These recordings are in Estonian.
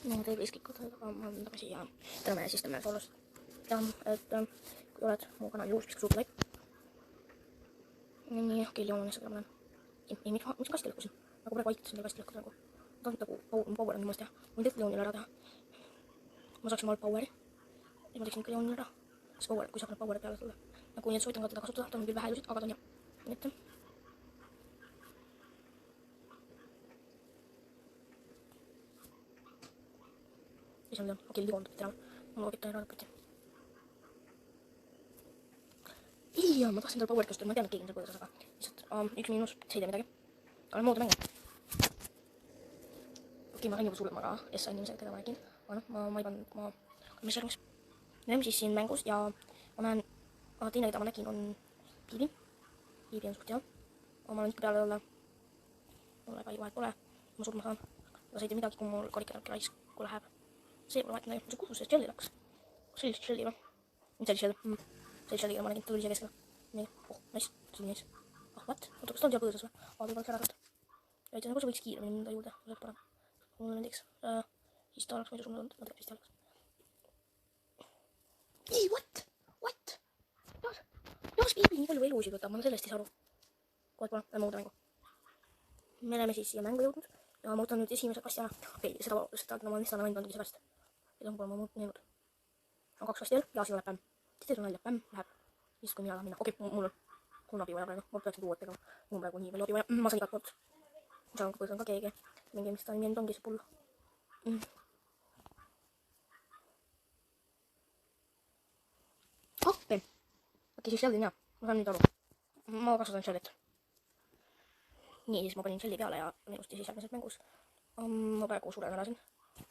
no teil võis kõik aga ma olen tagasi ja täna me siis teeme soolust. Ja, et kui oled mu kanali uus, viska suupi like. Nii, okei, joon on lihtsalt ma lähen. Ei, miks kasti lõhkusin? Nagu praegu vaikitasin teil kasti lõhkuda nagu. Ma tahan nagu power on kindlasti teha. Ma võin tegelikult Leonile ära teha. Ma saaksin maal poweri. Ja ma teeksin ikka Leonile ära. Sest power, kui saab need poweri peale tulla. Nagu nii, et soovitan ka teda kasutada. Ta on küll vähe elusid, aga ta on hea. Nii et. Siis on Leon. Okei, liigondab terava. Ma loogitan ära lõputi. Ja ma tahtsin tal powerit kasutada, ma tean, et keegi on seal põõsas, aga lihtsalt üks miinus, see ei tee midagi. Aga moodi mängu. Okei, ma sain juba surma ka SA inimesega, keda ma nägin. Aga noh, ma ei pannud, mis järgmist. Me oleme siis siin mängus ja ma näen, teine, keda ma nägin, on Piibi. Piibi on suht hea. Ma olen ikka peale olla. Mulle ka vahet pole, ma surma saan. Aga see ei tee midagi, kui mul karikadaki raisku läheb. See pole vahet midagi. Ma saan kuhu sellest Shelly läks. Kas see oli Shelly või? Mis see oli Shelly? See oli Shelly'ga, ma nägin, ta tuli siia keskele. Nii, nice, see oli nice. What? Oota, kas ta on siia põõsas või? Võib-olla ära saada. Ja ütlen, nagu see võiks kiiremini minna juurde, see oleks parem. Mulle näiteks, siis ta oleks muidu surnud olnud, natuke vist oleks. Ei, what? Jaas Piibi nii palju elusid võtab, ma sellest ei saa aru. Kohe pole, lähme uude mängu. Me oleme siis siia mängu jõudnud ja ma võtan nüüd esimese kasti ära. Okei, seda ma olen lihtsalt ainult andnud ise kast. Seda pole ma muutnud. On 2 kasti veel, Jaasil läheb pämm. Teil on nalja, pämm läheb. Siis kui mina tahan minna. Okei, mul on abi vaja praegu. Ma peaksin tuua tegema. Mul on praegu nii palju abi vaja. Ma saan igalt poolt. Ma saan ka keegi. Mingi, mis ta nimi ongi see pull. Okei, siis Shelly on hea. Ma saan nüüd aru. Ma kasutan Shellyt. Nii, siis ma panin Shelly peale ja ilusti siis järgmiselt mängus. Ma praegu suren ära siin.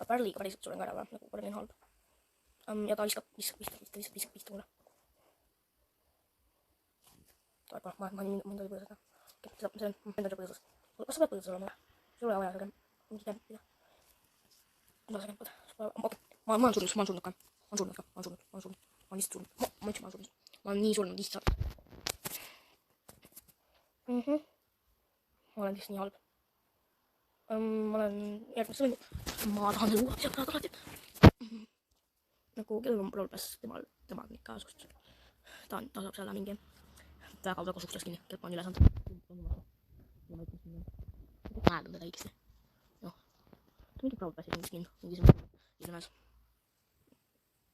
Pärliga päriselt suren ka ära, nagu korralin halb. Ja ta viskab mulle. Ma olin mõnda põõsas. See on enda põõsas. Kas sa pead põõsas olema? Sul ei ole vaja seda mingi kämpida. Ma tahan kämpada. Okei, ma olen surnud ka. Ma olen lihtsalt surnud. Ma ütlesin, ma olen surnud. Ma olen nii surnud lihtsalt. Ma olen lihtsalt nii halb. Ma olen järgmisse mängu. Ma tahan selle uue sealt alati. Nagu kellel on rollpass, temal on ikka suht. Ta saab seal mingi väga suhtles kinni, kelp on üle saanud. Ma häädan teda õigesti. Noh, ta muidu rollpassi mingi skin, mingi sõnas.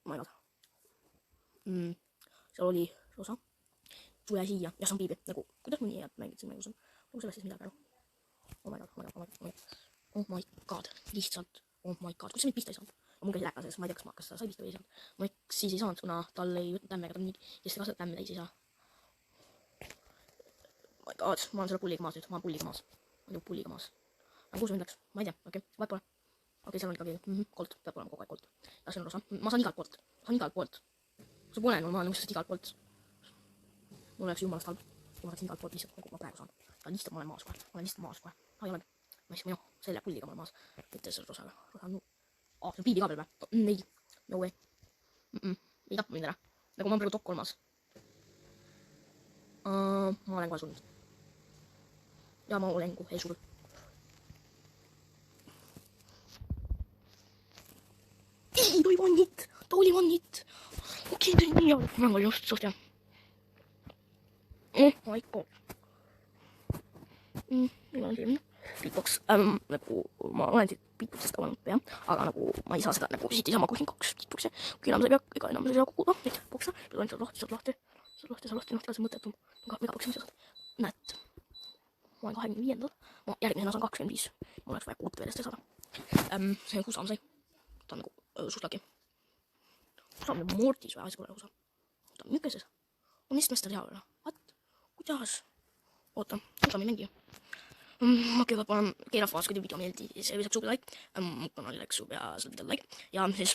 Ma ei tea. Seal oli Rosa, tule siia ja see on Piibi. Nagu, kuidas mul nii head mängid siin mängus on? Nagu sellest siis midagi aru. Oh my god, lihtsalt, oh my god, kuidas sa mind pista ei saanud? Mul käis läka selles, ma ei tea, kas ma hakkas seda sai pista või ei saanud. Ma siis ei saanud, kuna tal ei võtnud tämmiga, ta on nii, kes ka seda tämmi täis ei saa. Oh my god, ma olen selle pulliga maas nüüd, ma olen pulliga maas. Ma olen pulliga maas. Aga kus mind läks? Ma ei tea, okei, vahet pole. Okei, seal on ikka keegi, kolt, peab olema kogu aeg kolt. Ja see on Rosa, ma saan igalt poolt. See pole normaalne, ma saan igalt poolt. Mul oleks jumalast halb, kui ma saaksin igalt poolt lihtsalt, nagu ma praegu saan. Ja lihtsalt ma olen maas kohe, Ai, olen. Ma siis, selle pulliga ma olen maas. Mitte selle Rosaga. Rosa on see on Piibi ka veel või? Ei, no way. Ei tappa mind ära. Nagu ma olen praegu top 3. Ma olen kohe surnud. Ja ma olen kohe surnud. Ei, ta oli one hit. Okei, ta oli nii hea. Mäng oli just suht hea. Oh my god. Ma olen siin beatbox. Nagu ma olen siit beatboxist ka olnud jah, aga nagu ma ei saa seda nagu siit ei saa, ma kuulsin 2 beatboxi. Kui enam sa ei pea, ega enam sa ei saa kukuda. Nüüd boksa, nüüd on seal lahti. Noh, see mõttetu. Megaboksi mis sa saad. Näed. Ma olen 25. Ma järgmisena saan 25. Mul oleks vaja 6 veelest saada. See on Husam sai. Ta on nagu suslagi. Husam on Mortis või asja Husam. Oota, mikä se on? Mistä mä sitä tehdään? What? Kuidas? Oota, Husam ei mängi. Ma kõigepealt panen keerafaas, kui te video meeldib, siis lisaks sulle like. Mu kanalil läks sub ja selle video like. Ja siis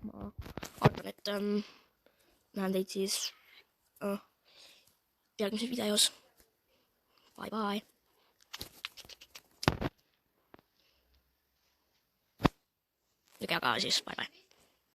ma arvan, et näen teid siis järgmises videos. Bye. Aga siis bye.